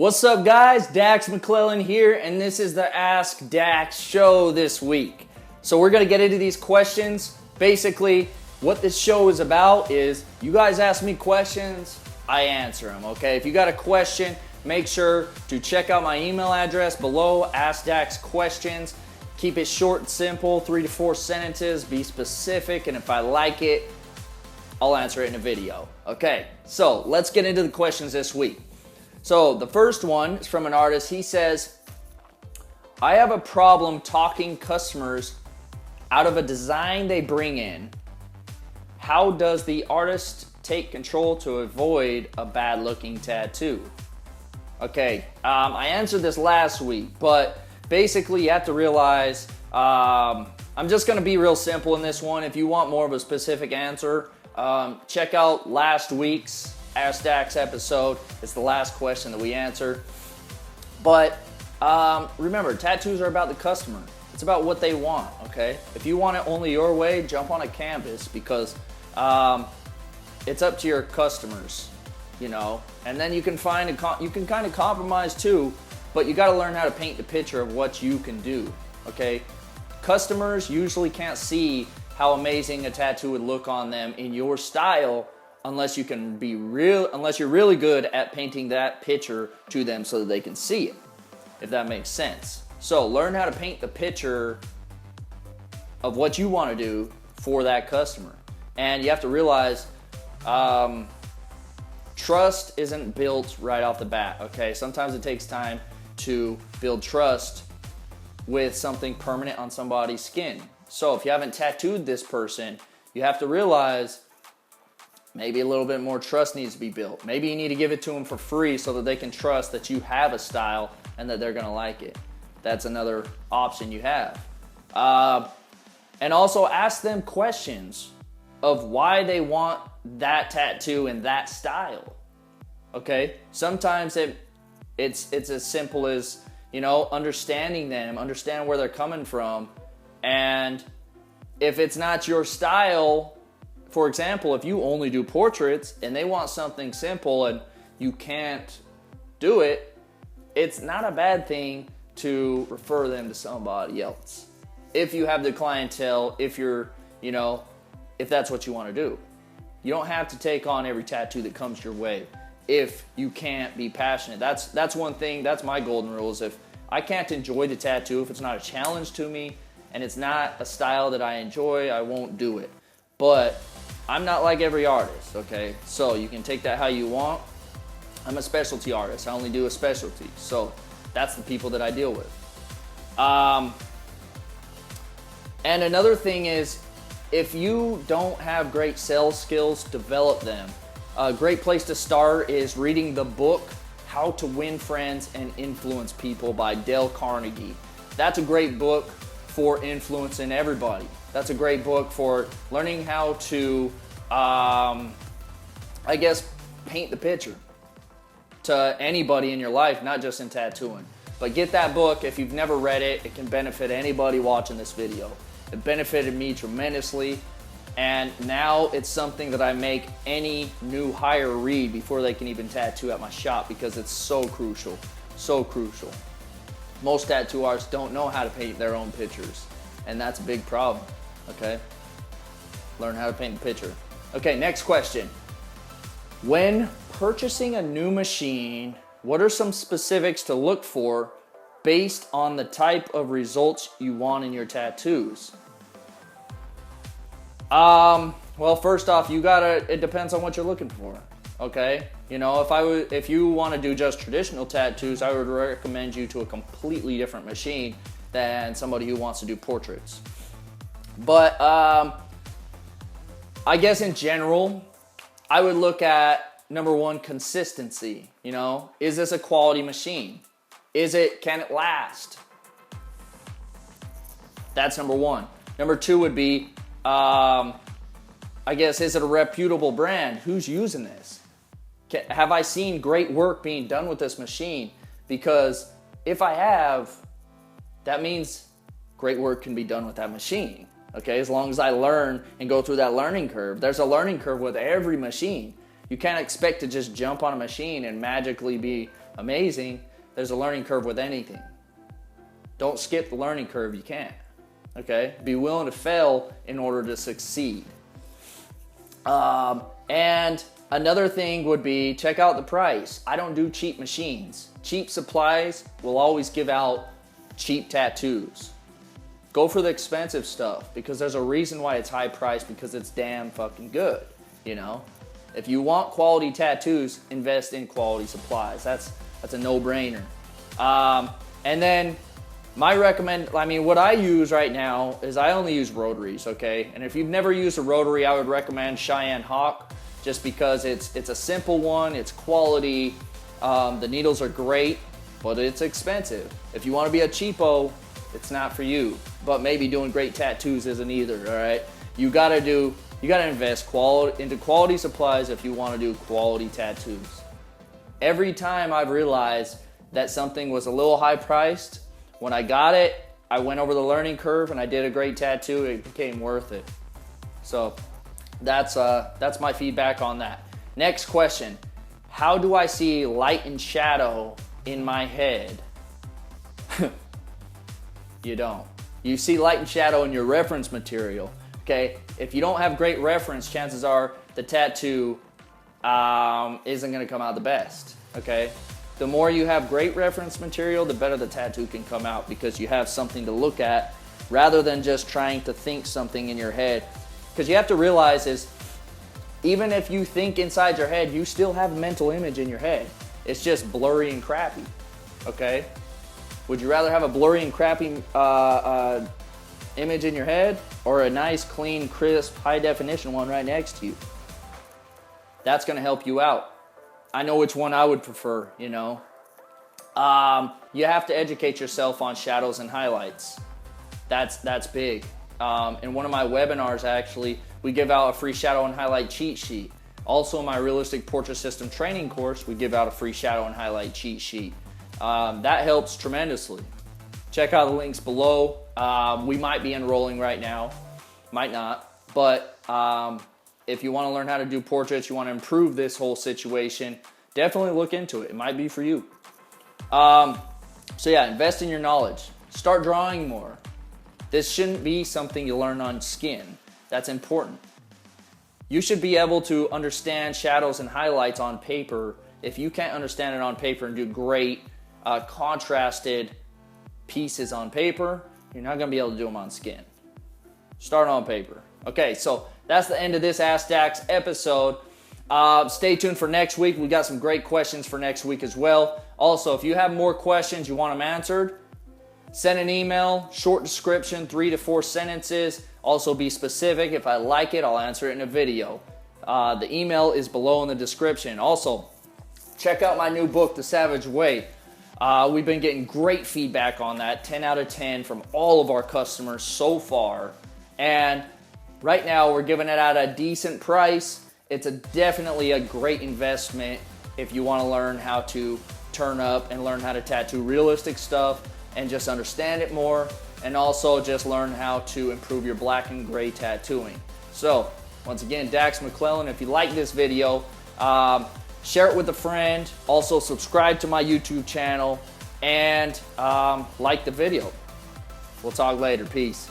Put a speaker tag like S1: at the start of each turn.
S1: What's up, guys? Dax McClellan here, and this is the Ask Dax show this week. So we're going to get into these questions. Basically, what this show is about is you guys ask me questions, I answer them, okay? If you got a question, make sure to check out my email address below, Ask Dax Questions. Keep it short and simple, 3 to 4 sentences, be specific, and if I like it, I'll answer it in a video. Okay, so let's get into the questions this week. So the first one is from an artist. He says, I have a problem talking customers out of a design they bring in. How does the artist take control to avoid a bad looking tattoo? Okay, I answered this last week, but basically you have to realize, I'm just gonna be real simple in this one. If you want more of a specific answer, check out last week's Ask Dax episode. It's the last question that we answer. But remember, tattoos are about the customer. It's about what they want, okay? If you want it only your way, jump on a canvas because it's up to your customers, you know? And then you can you can kind of compromise too, but you gotta learn how to paint the picture of what you can do, okay? Customers usually can't see how amazing a tattoo would look on them in your style unless you're really good at painting that picture to them so that they can see it, if that makes sense. So learn how to paint the picture of what you want to do for that customer. And you have to realize trust isn't built right off the bat, okay? Sometimes it takes time to build trust with something permanent on somebody's skin. So if you haven't tattooed this person, you have to realize maybe a little bit more trust needs to be built. Maybe you need to give it to them for free so that they can trust that you have a style and that they're gonna like it. That's another option you have. And also ask them questions of why they want that tattoo in that style, okay? Sometimes it's as simple as, you know, understanding them, understand where they're coming from, and if it's not your style, for example, if you only do portraits and they want something simple and you can't do it, it's not a bad thing to refer them to somebody else. If you have the clientele, if you're, you know, if that's what you want to do. You don't have to take on every tattoo that comes your way if you can't be passionate. That's one thing, that's my golden rule, is if I can't enjoy the tattoo, if it's not a challenge to me and it's not a style that I enjoy, I won't do it. But I'm not like every artist, okay? So you can take that how you want. I'm a specialty artist. I only do a specialty. So that's the people that I deal with. And another thing is, if you don't have great sales skills, develop them. A great place to start is reading the book, How to Win Friends and Influence People by Dale Carnegie. That's a great book for influencing everybody. That's a great book for learning how to, I guess, paint the picture to anybody in your life, not just in tattooing. But get that book. If you've never read it, it can benefit anybody watching this video. It benefited me tremendously, and now it's something that I make any new hire read before they can even tattoo at my shop because it's so crucial, so crucial. Most tattoo artists don't know how to paint their own pictures, and that's a big problem, okay? Learn how to paint the picture. Okay, next question. When purchasing a new machine, what are some specifics to look for based on the type of results you want in your tattoos? Well, first off, it depends on what you're looking for, okay? You know, if you want to do just traditional tattoos, I would recommend you to a completely different machine than somebody who wants to do portraits. But I guess in general, I would look at, number one, consistency. You know, is this a quality machine? Can it last? That's number one. Number two would be, I guess, is it a reputable brand? Who's using this? Have I seen great work being done with this machine? Because if I have, that means great work can be done with that machine, okay? As long as I learn and go through that learning curve. There's a learning curve with every machine. You can't expect to just jump on a machine and magically be amazing. There's a learning curve with anything. Don't skip the learning curve, you can't. Okay? Be willing to fail in order to succeed. And another thing would be check out the price. I don't do cheap machines. Cheap supplies will always give out cheap tattoos. Go for the expensive stuff because there's a reason why it's high priced, because it's damn fucking good, you know? If you want quality tattoos, invest in quality supplies. That's a no-brainer. And then what I use right now is I only use rotaries, okay? And if you've never used a rotary, I would recommend Cheyenne Hawk just because it's a simple one, it's quality, the needles are great, but it's expensive. If you want to be a cheapo, it's not for you. But maybe doing great tattoos isn't either, all right? You gotta invest into quality supplies if you want to do quality tattoos. Every time I've realized that something was a little high priced, when I got it, I went over the learning curve and I did a great tattoo, it became worth it. So that's my feedback on that. Next question, how do I see light and shadow in my head? You don't. You see light and shadow in your reference material, okay? If you don't have great reference, chances are the tattoo isn't gonna come out the best, okay? The more you have great reference material, the better the tattoo can come out because you have something to look at rather than just trying to think something in your head. Because you have to realize is, even if you think inside your head, you still have a mental image in your head. It's just blurry and crappy, okay? Would you rather have a blurry and crappy image in your head or a nice, clean, crisp, high definition one right next to you? That's gonna help you out. I know which one I would prefer, you know. You have to educate yourself on shadows and highlights. That's big. In one of my webinars, actually, we give out a free shadow and highlight cheat sheet. Also, in my realistic portrait system training course, we give out a free shadow and highlight cheat sheet. That helps tremendously. Check out the links below. We might be enrolling right now, might not, but if you want to learn how to do portraits, you want to improve this whole situation, definitely look into it. It might be for you. So yeah, invest in your knowledge. Start drawing more. This shouldn't be something you learn on skin. That's important. You should be able to understand shadows and highlights on paper. If you can't understand it on paper and do great contrasted pieces on paper, you're not going to be able to do them on skin. Start on paper. Okay, so that's the end of this Ask Dax episode. Stay tuned for next week. We got some great questions for next week as well. Also, if you have more questions, you want them answered, send an email, short description, 3 to 4 sentences. Also be specific. If I like it, I'll answer it in a video. The email is below in the description. Also, check out my new book, The Savage Way. We've been getting great feedback on that, 10 out of 10 from all of our customers so far. And right now we're giving it at a decent price. It's definitely a great investment if you want to learn how to turn up and learn how to tattoo realistic stuff and just understand it more, and also just learn how to improve your black and gray tattooing. So once again, Dax McClellan, if you like this video, share it with a friend. Also subscribe to my YouTube channel and like the video. We'll talk later. Peace.